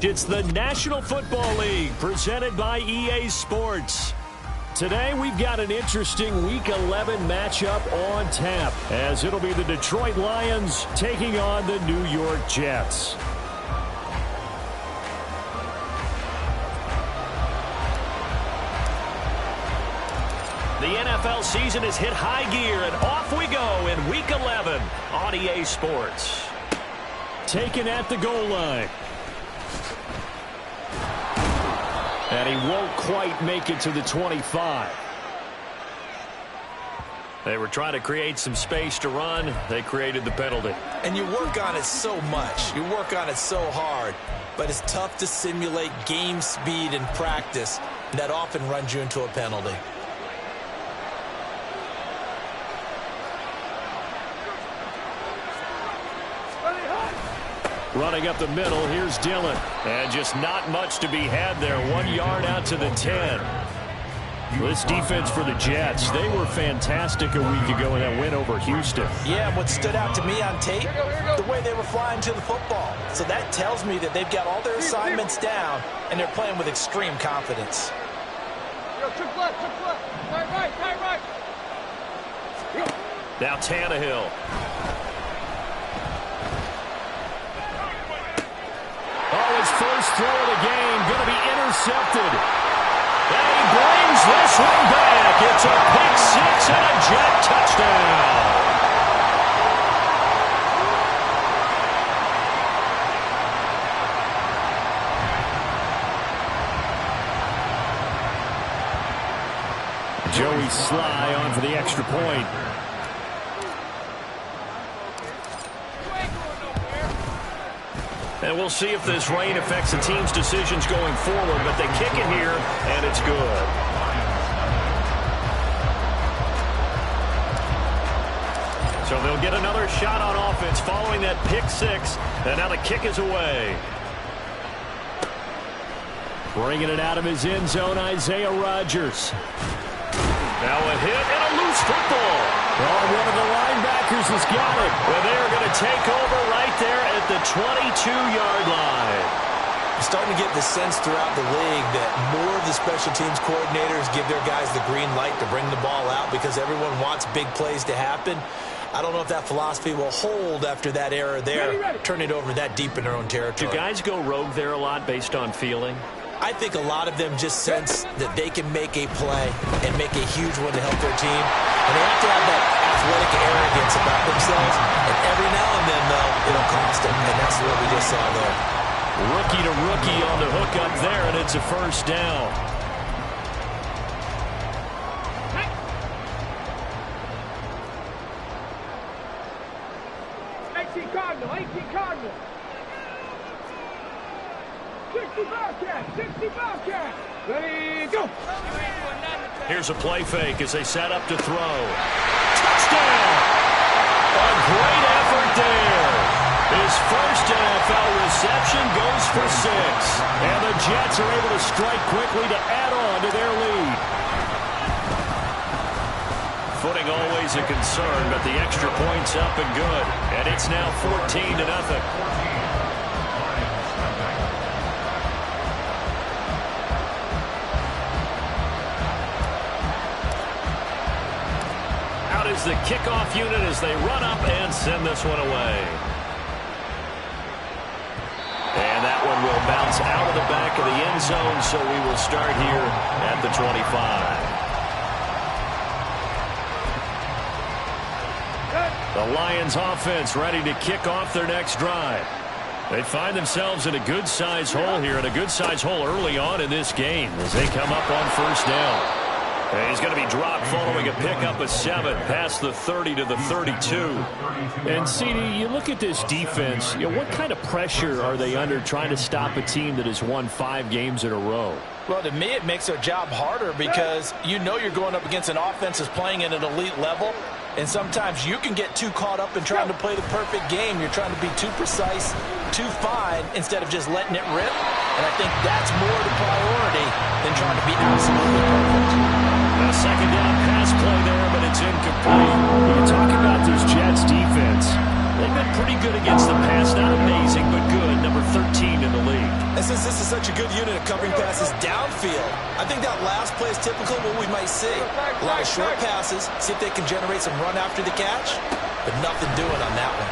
It's the National Football League presented by EA Sports. Today we've got an interesting Week 11 matchup on tap, as it'll be the Detroit Lions taking on the New York Jets. The NFL season has hit high gear, and off we go in Week 11 on EA Sports. Taken at the goal line. And he won't quite make it to the 25. They were trying to create some space to run. They created the penalty. And you work on it so much. You work on it so hard. But it's tough to simulate game speed in practice. That often runs you into a penalty. Running up the middle, here's Dillon. And just not much to be had there. 1 yard out to the 10. This defense for the Jets, they were fantastic a week ago in that win over Houston. Yeah, and what stood out to me on tape, the way they were flying to the football. So that tells me that they've got all their assignments down, and they're playing with extreme confidence. Now Tannehill. Oh, his first throw of the game going to be intercepted. And he brings this one back. It's a pick six and a Jet touchdown. Joey Sly on for the extra point. And we'll see if this rain affects the team's decisions going forward, but they kick it here, and it's good. So they'll get another shot on offense following that pick six, and now the kick is away. Bringing it out of his end zone, Isaiah Rodgers. Now a hit and a loose football. Oh, one of the linebackers has got it. Well, they are going to take over right there at the 22-yard line. I'm starting to get the sense throughout the league that more of the special teams coordinators give their guys the green light to bring the ball out because everyone wants big plays to happen. I don't know if that philosophy will hold after that error there. Turn it over that deep in their own territory. Do guys go rogue there a lot based on feeling? I think a lot of them just sense that they can make a play and make a huge one to help their team. And they have to have that athletic arrogance about themselves. And every now and then, though, it'll cost them. And that's what we just saw there. Rookie to rookie on the hook up there, and it's a first down. 18 Cardinal. 60 Bobcat. Ready, go. Here's a play fake as they set up to throw. Touchdown! A great effort there. His first NFL reception goes for 6. And the Jets are able to strike quickly to add on to their lead. Footing always a concern, but the extra point's up and good. And it's now 14-0. Is the kickoff unit as they run up and send this one away. And that one will bounce out of the back of the end zone, so we will start here at the 25. The Lions offense ready to kick off their next drive. They find themselves in a good-sized hole here, and a good-sized hole early on in this game as they come up on first down. And he's going to be dropped following a pickup of 7 past the 30 to the 32. And, CD, you look at this defense, what kind of pressure are they under trying to stop a team that has won 5 games in a row? Well, to me, it makes their job harder because you know you're going up against an offense that's playing at an elite level. And sometimes you can get too caught up in trying to play the perfect game. You're trying to be too precise, too fine, instead of just letting it rip. And I think that's more the priority than trying to be absolutely perfect. A second down pass play there, but it's incomplete. When you talk about this Jets defense, They've been pretty good against the pass. Not amazing, but good. Number 13 in the league. And since this is such a good unit of covering passes downfield, I think that last play is typical of what we might see. A lot of short passes, see if they can generate some run after the catch, but nothing doing on that one.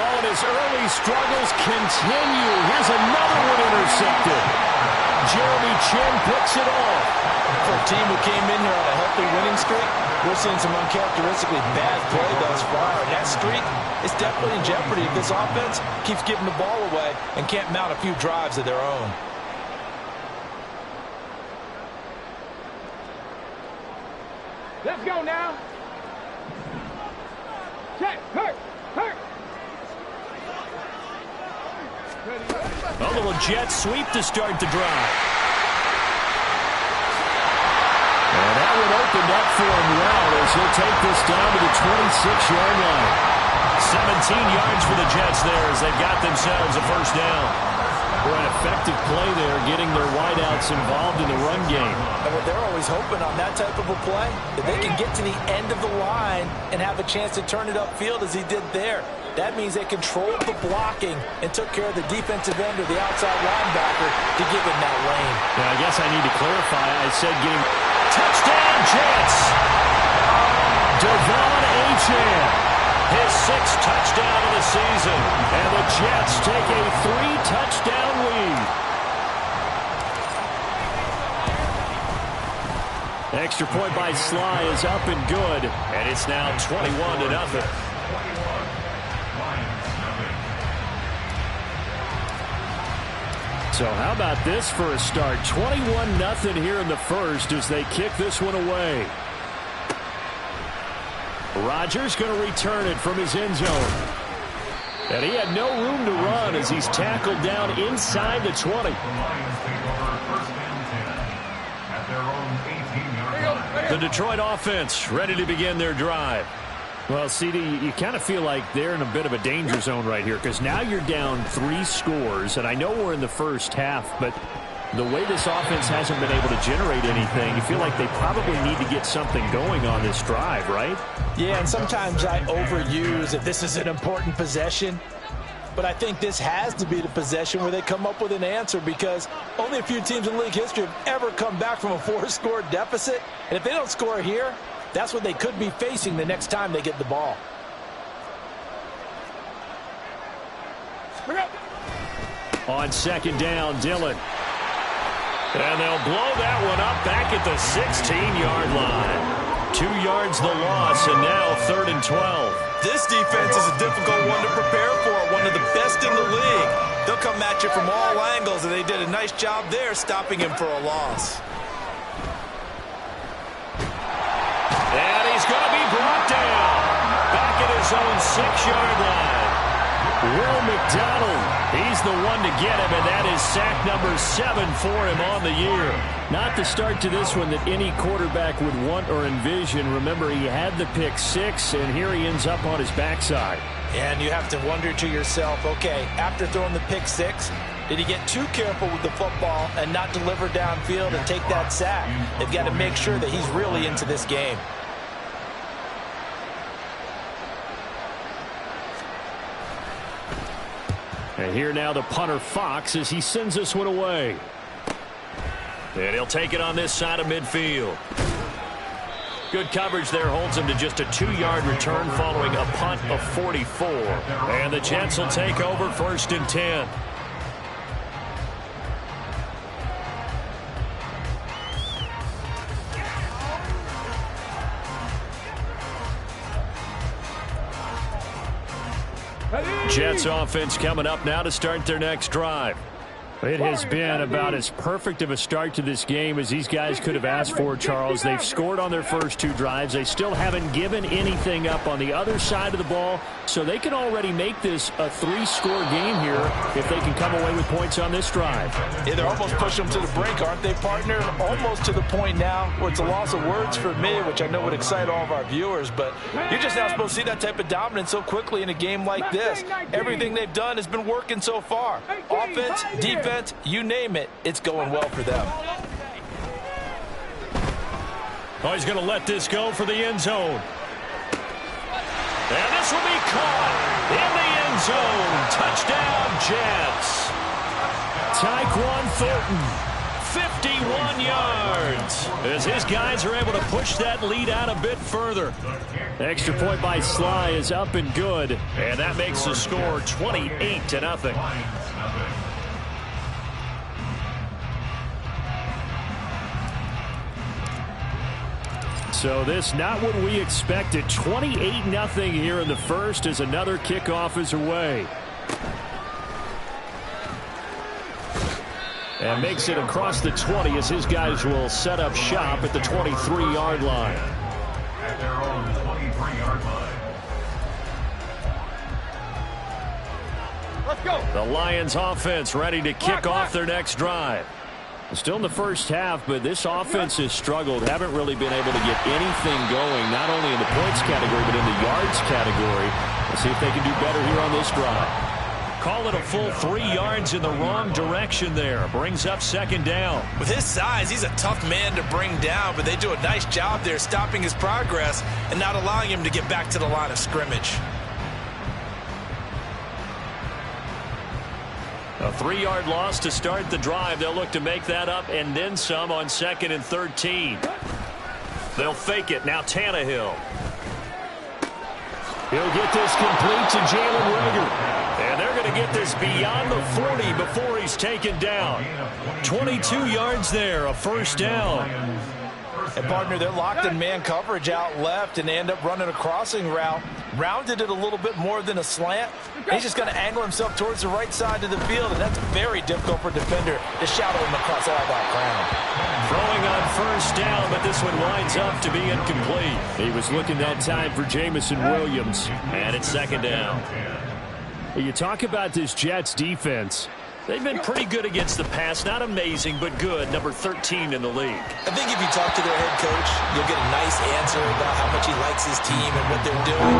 Oh, and his early struggles continue. Here's another one intercepted. Jeremy Chin picks it off. For a team who came in here on a healthy winning streak, we're seeing some uncharacteristically bad play thus far. And that streak is definitely in jeopardy if this offense keeps giving the ball away and can't mount a few drives of their own. Let's go now. Check. Hurt. A little jet sweep to start the drive. And that one opened up for him well as he'll take this down to the 26-yard line. 17 yards for the Jets there as they've got themselves a first down. For an effective play there, getting their wideouts involved in the run game. And what they're always hoping on that type of a play, that they can get to the end of the line and have a chance to turn it upfield as he did there. That means they controlled the blocking and took care of the defensive end or the outside linebacker to give him that lane. Yeah, I guess I need to clarify. I said getting touchdown Jets. Devon Achane, his 6th touchdown of the season. And the Jets take a 3-touchdown lead. Extra point by Sly is up and good. And it's now 21-0. So how about this for a start? 21-0 here in the first as they kick this one away. Rodgers going to return it from his end zone. And he had no room to run as he's tackled down inside the 20. The Detroit offense ready to begin their drive. Well, CD, you kind of feel like they're in a bit of a danger zone right here because now you're down 3 scores, and I know we're in the first half, but the way this offense hasn't been able to generate anything, you feel like they probably need to get something going on this drive, right? Yeah, and sometimes I overuse that this is an important possession, but I think this has to be the possession where they come up with an answer because only a few teams in league history have ever come back from a 4-score deficit, and if they don't score here, that's what they could be facing the next time they get the ball. On second down, Dillon. And they'll blow that one up back at the 16-yard line. 2 yards the loss, and now 3rd and 12. This defense is a difficult one to prepare for, one of the best in the league. They'll come at you from all angles, and they did a nice job there stopping him for a loss. And he's going to be brought down back at his own 6-yard line. Will McDonald, he's the one to get him, and that is sack number 7 for him on the year. Not the start to this one that any quarterback would want or envision. Remember, he had the pick 6, and here he ends up on his backside. And you have to wonder to yourself, okay, after throwing the pick 6, did he get too careful with the football and not deliver downfield and take that sack? They've got to make sure that he's really into this game. And here now the punter Fox as he sends this one away. And he'll take it on this side of midfield. Good coverage there holds him to just a 2-yard return following a punt of 44. And the Jets will take over 1st and 10. Jets offense coming up now to start their next drive. It has been about as perfect of a start to this game as these guys could have asked for, Charles. They've scored on their first 2 drives. They still haven't given anything up on the other side of the ball, so they can already make this a 3-score game here if they can come away with points on this drive. Yeah, they're almost pushing them to the brink, aren't they, partner? Almost to the point now where it's a loss of words for me, which I know would excite all of our viewers, but you're just not supposed to see that type of dominance so quickly in a game like this. Everything they've done has been working so far. Offense, defense, you name it, it's going well for them. Oh, he's going to let this go for the end zone. this will be caught in the end zone. Touchdown, Jets. Tyquan Thornton, 51 yards, as his guys are able to push that lead out a bit further. Extra point by Sly is up and good, and that makes the score 28-0. So this not what we expected. 28-0 here in the first as another kickoff is away. And makes it across the 20 as his guys will set up shop at the 23-yard line. At their own 23-yard line. Let's go. The Lions offense ready to kick off their next drive. Still in the first half, but this offense has struggled. Haven't really been able to get anything going, not only in the points category, but in the yards category. Let's see if they can do better here on this drive. Call it a full 3 yards in the wrong direction there. Brings up second down. With his size, he's a tough man to bring down, but they do a nice job there stopping his progress and not allowing him to get back to the line of scrimmage. A 3-yard loss to start the drive. They'll look to make that up and then some on 2nd and 13. They'll fake it. Now Tannehill. He'll get this complete to Jalen Reagor. And they're going to get this beyond the 40 before he's taken down. 22 yards there, a first down. And, partner, they're locked in man coverage out left, and they end up running a crossing route. Rounded it a little bit more than a slant. He's just going to angle himself towards the right side of the field, and that's very difficult for a defender to shadow him across all that ground. Throwing on first down, but this one winds up to be incomplete. He was looking that time for Jamison Williams, and it's second down. You talk about this Jets defense. They've been pretty good against the pass. Not amazing, but good. Number 13 in the league. I think if you talk to their head coach, you'll get a nice answer about how much he likes his team and what they're doing.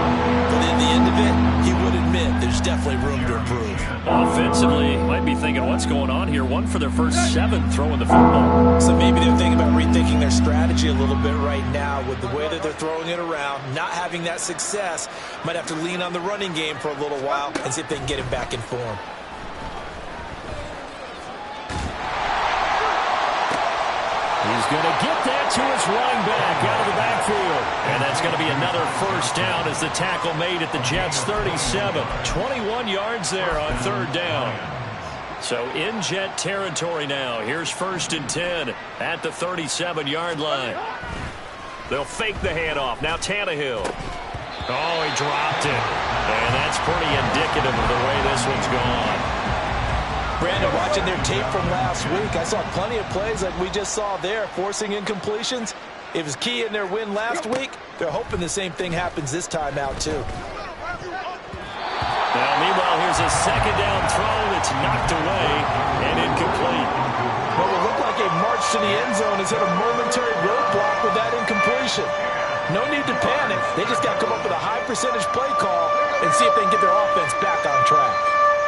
But in the end of it, he would admit there's definitely room to improve. Offensively, might be thinking, what's going on here? One for their first 7 throwing the football. So maybe they're thinking about rethinking their strategy a little bit right now with the way that they're throwing it around, not having that success. Might have to lean on the running game for a little while and see if they can get him back in form. He's going to get that to his running back out of the backfield. And that's going to be another first down as the tackle made at the Jets' 37. 21 yards there on third down. So in Jet territory now. Here's 1st and 10 at the 37-yard line. They'll fake the handoff. Now Tannehill. Oh, he dropped it. And that's pretty indicative of the way this one's gone. Brandon, watching their tape from last week, I saw plenty of plays like we just saw there, forcing incompletions. It was key in their win last week. They're hoping the same thing happens this time out, too. Now, meanwhile, here's a second down throw that's knocked away and incomplete. What will look like a march to the end zone has hit a momentary roadblock with that incompletion. No need to panic. They just got to come up with a high percentage play call and see if they can get their offense back on track.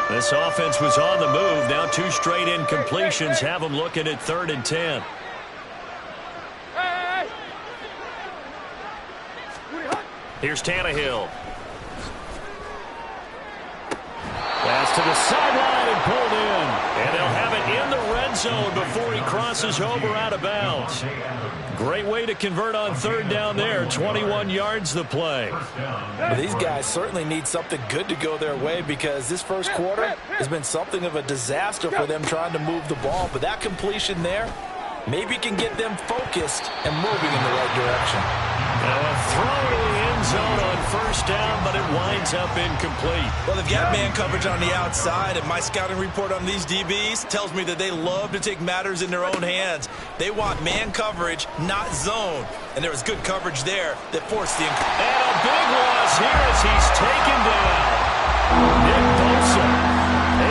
This offense was on the move. Now 2 straight incompletions have them looking at 3rd and 10. Here's Tannehill. Pass to the sideline and pulled in. And they'll have it in the red zone before he crosses over out of bounds. Great way to convert on 3rd down there. 21 yards the play. Well, these guys certainly need something good to go their way because this first quarter has been something of a disaster for them trying to move the ball. But that completion there maybe can get them focused and moving in the right direction. Now a throw to the end zone on 1st down, but it winds up incomplete. Well, they've got man coverage on the outside, and my scouting report on these DBs tells me that they love to take matters in their own hands. They want man coverage, not zone. And there was good coverage there that forced the... And a big loss here as he's taken down. Nick Bosa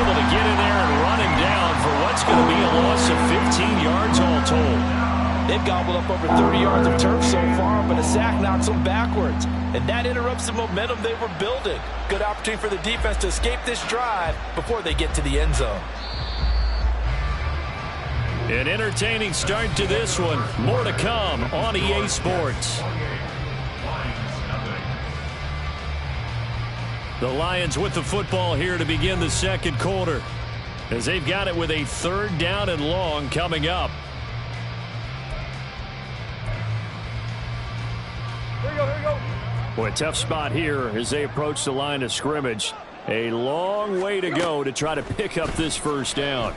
able to get in there and run him down for what's going to be a loss of 15 yards all told. They've gobbled up over 30 yards of turf so far, but a sack knocks them backwards. And that interrupts the momentum they were building. Good opportunity for the defense to escape this drive before they get to the end zone. An entertaining start to this one. More to come on EA Sports. The Lions with the football here to begin the second quarter, as they've got it with a 3rd down and long coming up. Here we go. Boy, tough spot here as they approach the line of scrimmage. A long way to go to try to pick up this 1st down.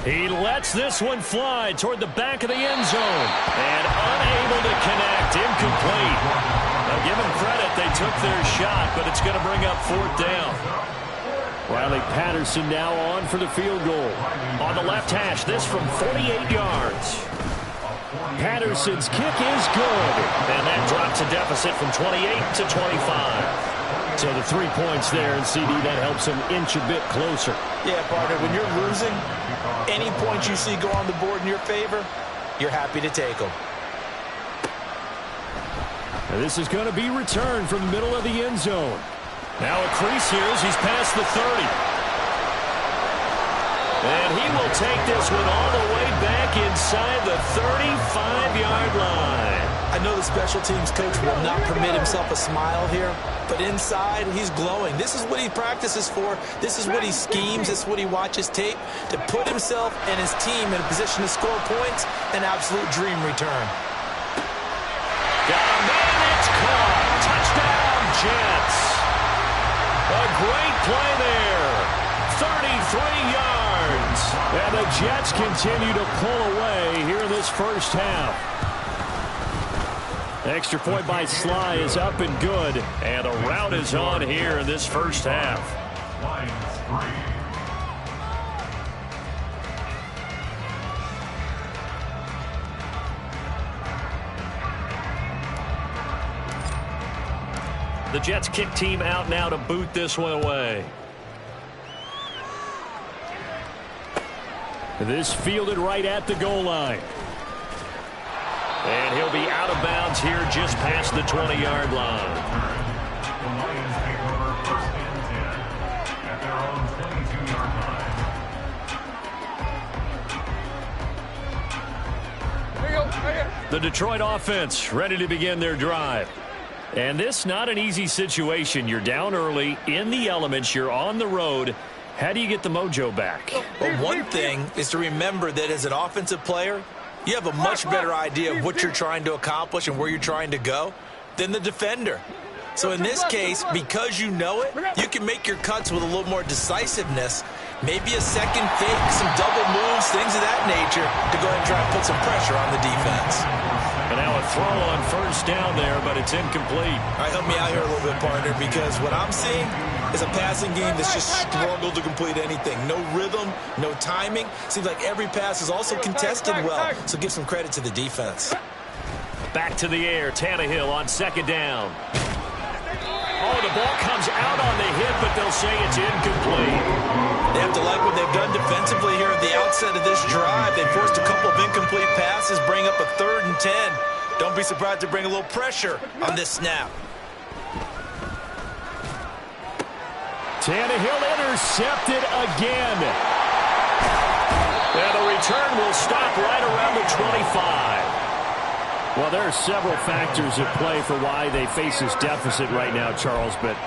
He lets this one fly toward the back of the end zone. And unable to connect. Incomplete. Now, give them credit. They took their shot, but it's going to bring up 4th down. Riley Patterson now on for the field goal. On the left hash, this from 48 yards. Patterson's kick is good. And that drops a deficit from 28 to 25. So the 3 points there, and CD, that helps him inch a bit closer. Yeah, partner, when you're losing, any points you see go on the board in your favor, you're happy to take them. And this is going to be returned from the middle of the end zone. Now a crease here as he's past the 30. And he will take this one all the way back inside the 35-yard line. I know the special teams coach will not permit himself a smile here, but inside, he's glowing. This is what he practices for. This is what he schemes. This is what he watches tape to put himself and his team in a position to score points. An absolute dream return. Got a man, it's caught. Touchdown, Jets. A great play there. 33 yards. And the Jets continue to pull away here in this 1st half. Extra point by Sly is up and good. And a rout is on here in this 1st half. The Jets kick team out now to boot this one away. This fielded right at the goal line. And he'll be out of bounds here just past the 20-yard line. The Lions take over 1st and 10 at their own 22-yard line. Here we go. Right here. The Detroit offense ready to begin their drive. And this not an easy situation. You're down early, in the elements, you're on the road. How do you get the mojo back? Well, one thing is to remember that as an offensive player, you have a much better idea of what you're trying to accomplish and where you're trying to go than the defender. So in this case, because you know it, you can make your cuts with a little more decisiveness, maybe a second fake, some double moves, things of that nature to go ahead and try and put some pressure on the defense. And now a throw on 1st down there, but it's incomplete. All right, help me out here a little bit, partner, because what I'm seeing is a passing game that's just struggled to complete anything. No rhythm, no timing. Seems like every pass is also contested well, so give some credit to the defense. Back to the air, Tannehill on 2nd down. Oh, the ball comes out on the hit, but they'll say it's incomplete. They have to like what they've done defensively here at the outset of this drive. They forced a couple of incomplete passes, bring up a 3rd and 10. Don't be surprised to bring a little pressure on this snap. Tannehill intercepted again. And the return will stop right around the 25. Well, there are several factors at play for why they face this deficit right now, Charles, but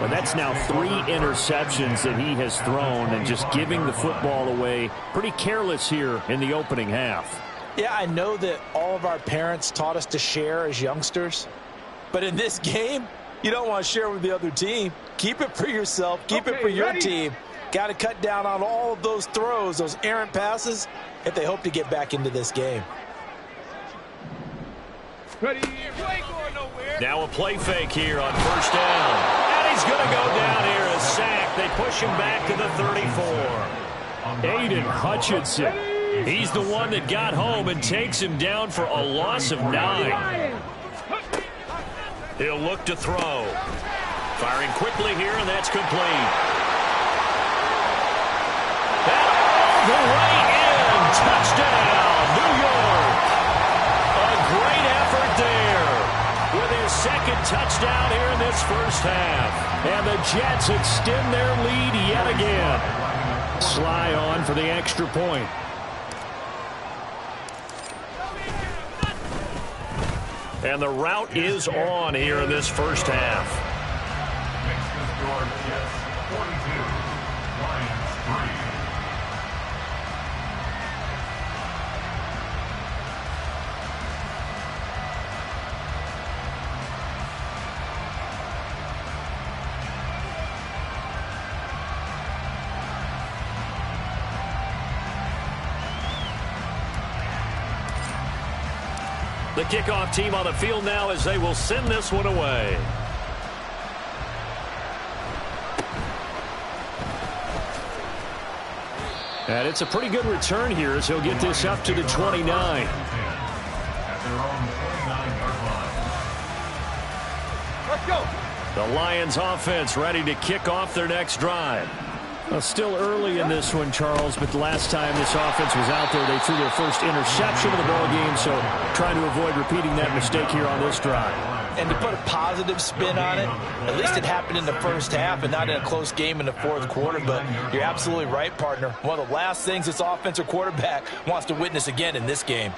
that's now 3 interceptions that he has thrown and just giving the football away pretty careless here in the opening half. Yeah, I know that all of our parents taught us to share as youngsters, but in this game, you don't want to share with the other team. Keep it for yourself. Keep it for your team. Got to cut down on all of those throws, those errant passes, if they hope to get back into this game. Ready? You ain't going nowhere. Now a play fake here on 1st down. And he's going to go down here, a sack. They push him back to the 34. Aiden Hutchinson. He's the one that got home and takes him down for a loss of 9. He'll look to throw. Firing quickly here, and that's complete. And all the way in. Touchdown, New York. A great effort there with his 2nd touchdown here in this 1st half. And the Jets extend their lead yet again. Sly on for the extra point. And the route is on here in this 1st half. York Jets 42, Lions 3. The kickoff team on the field now as they will send this one away. And it's a pretty good return here as he'll get this up to the 29. At their own 29-yard line. Let's go. The Lions offense ready to kick off their next drive. Well, still early in this one, Charles, but the last time this offense was out there, they threw their first interception of the ball game, so trying to avoid repeating that mistake here on this drive. And to put a positive spin on it, at least it happened in the first half and not in a close game in the fourth quarter, but you're absolutely right, partner. One of the last things this offensive quarterback wants to witness again in this game.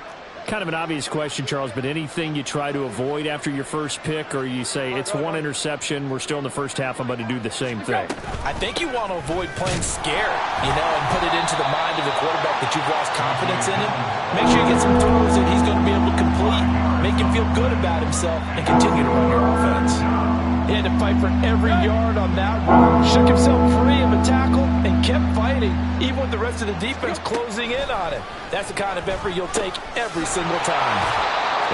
Kind of an obvious question, Charles, but anything you try to avoid after your first pick, or you say it's one interception, we're still in the first half, I'm going to do the same thing? I think you want to avoid playing scared, and put it into the mind of the quarterback that you've lost confidence in him. Make sure you get some throws that he's going to be able to complete, make him feel good about himself, and continue to run your offense. He had to fight for every yard on that one, shook himself free of a tackle, and kept fighting, even with the rest of the defense closing in on him. That's the kind of effort you'll take every single time.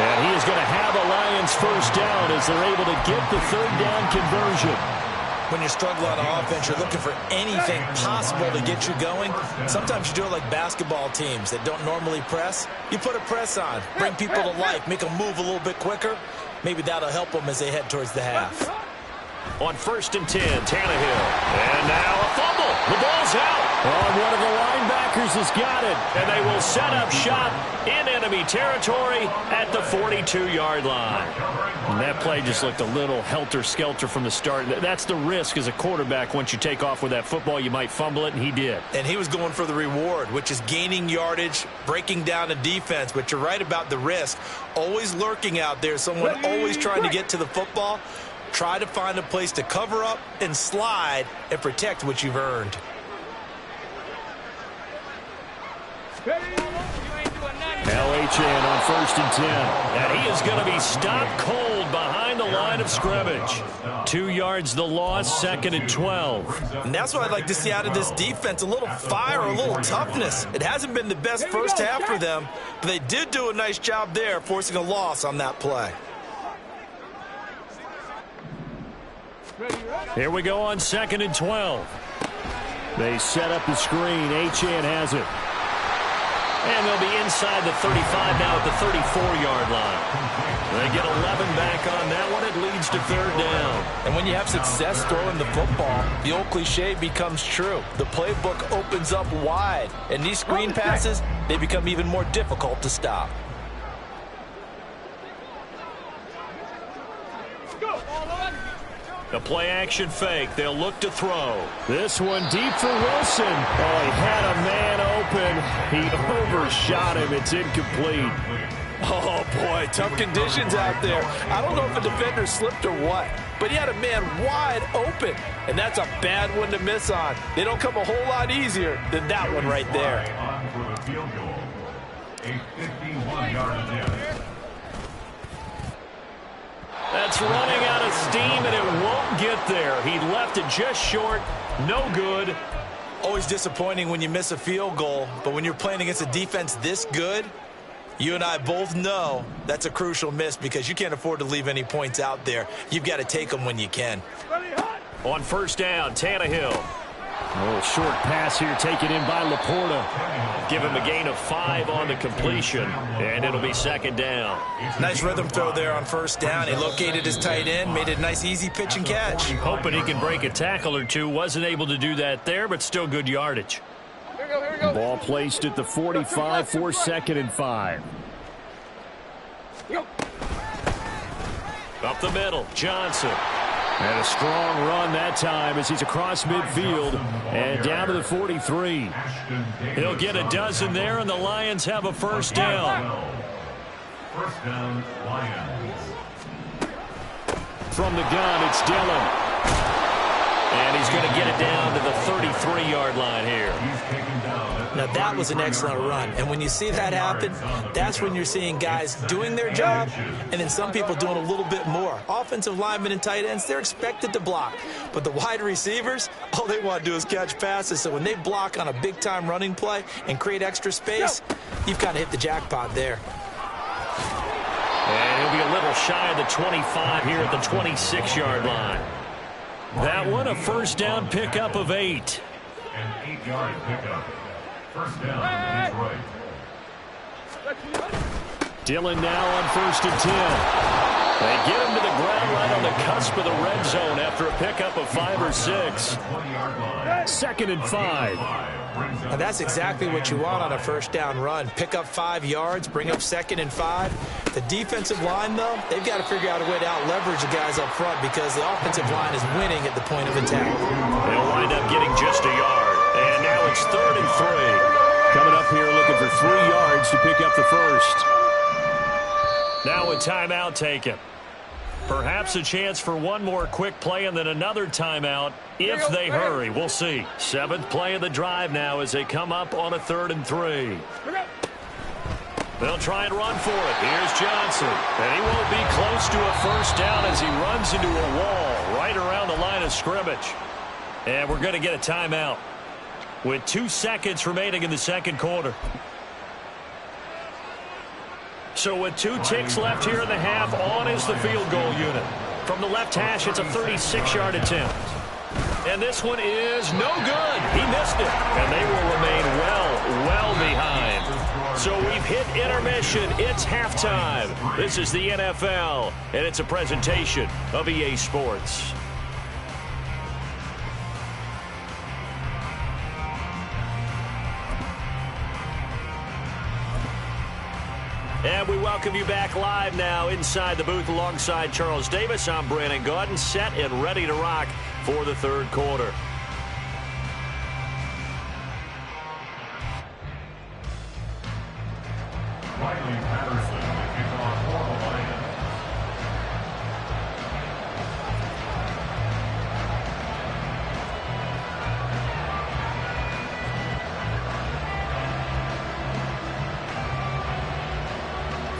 And he is going to have the Lions first down as they're able to get the third down conversion. When you're struggling on offense, you're looking for anything possible to get you going. Sometimes you do it like basketball teams that don't normally press. You put a press on, bring people to life, make them move a little bit quicker. Maybe that'll help them as they head towards the half. On 1st and 10, Tannehill. And now a fumble. The ball's out. Oh, one of the linebackers has got it. And they will set up shop in enemy territory at the 42-yard line. And that play just looked a little helter-skelter from the start. That's the risk as a quarterback. Once you take off with that football, you might fumble it, and he did. And he was going for the reward, which is gaining yardage, breaking down a defense. But you're right about the risk. Always lurking out there, someone always trying to get to the football. Try to find a place to cover up and slide and protect what you've earned. LHN on 1st and 10. And he is going to be stopped cold behind the line of scrimmage. 2 yards the loss, 2nd and 12. And that's what I'd like to see out of this defense, a little fire, a little toughness. It hasn't been the best first half for them, but they did do a nice job there, forcing a loss on that play. Here we go on 2nd and 12. They set up the screen. Achane has it. And they'll be inside the 35 now at the 34-yard line. They get 11 back on that one. It leads to 3rd down. And when you have success throwing the football, the old cliche becomes true. The playbook opens up wide. And these screen passes, they become even more difficult to stop. The play-action fake. They'll look to throw. This one deep for Wilson. Oh, he had a man open. He overshot him. It's incomplete. Oh, boy, tough conditions out there. I don't know if a defender slipped or what, but he had a man wide open, and that's a bad one to miss on. They don't come a whole lot easier than that one right there. On for the field goal. A 51-yard attempt. That's running out of steam, and it won't get there. He left it just short. No good. Always disappointing when you miss a field goal, but when you're playing against a defense this good, you and I both know that's a crucial miss because you can't afford to leave any points out there. You've got to take them when you can. On 1st down, Tannehill. A little short pass here taken in by Laporta. Give him a gain of 5 on the completion, and it'll be 2nd down. Nice rhythm throw there on 1st down. He located his tight end, made it a nice easy pitch and catch. Hoping he can break a tackle or two. Wasn't able to do that there, but still good yardage. Here we go. Ball placed at the 45 for 2nd and 5. Up the middle, Johnson. And a strong run that time as he's across midfield and down to the 43. He'll get a dozen there, and the Lions have a 1st down. 1st down, Lions. From the gun, it's Dillon. And he's going to get it down to the 33-yard line here. Now, that was an excellent run. And when you see that happen, that's when you're seeing guys doing their job and then some people doing a little bit more. Offensive linemen and tight ends, they're expected to block. But the wide receivers, all they want to do is catch passes. So when they block on a big-time running play and create extra space, you've kind of hit the jackpot there. And he'll be a little shy of the 25 here at the 26-yard line. That one, a first down pickup of 8. An 8-yard pickup. First down, Detroit. Dillon now on 1st and 10. They get him to the ground right on the cusp of the red zone after a pickup of 5 or 6. 2nd and 5. Now that's exactly what you want on a first down run. Pick up 5 yards, bring up 2nd and 5. The defensive line, though, they've got to figure out a way to out-leverage the guys up front because the offensive line is winning at the point of attack. They'll wind up getting just a yard. And now it's 3rd and 3. Coming up here looking for 3 yards to pick up the first. Now a timeout taken. Perhaps a chance for one more quick play and then another timeout if they hurry. We'll see. 7th play of the drive now as they come up on a 3rd and 3. They'll try and run for it. Here's Johnson. And he won't be close to a first down as he runs into a wall right around the line of scrimmage. And we're going to get a timeout with 2 seconds remaining in the second quarter. So with 2 ticks left here in the half, on is the field goal unit. From the left hash, it's a 36-yard attempt. And this one is no good. He missed it. And they will remain well behind. So we've hit intermission. It's halftime. This is the NFL, and it's a presentation of EA Sports. And we welcome you back live now inside the booth alongside Charles Davis. I'm Brandon Gaudin, set and ready to rock for the third quarter. Riley Patterson, the kickoff for the Lions.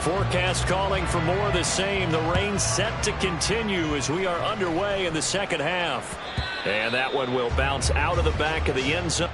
Forecast calling for more of the same. The rain set to continue as we are underway in the second half. And that one will bounce out of the back of the end zone.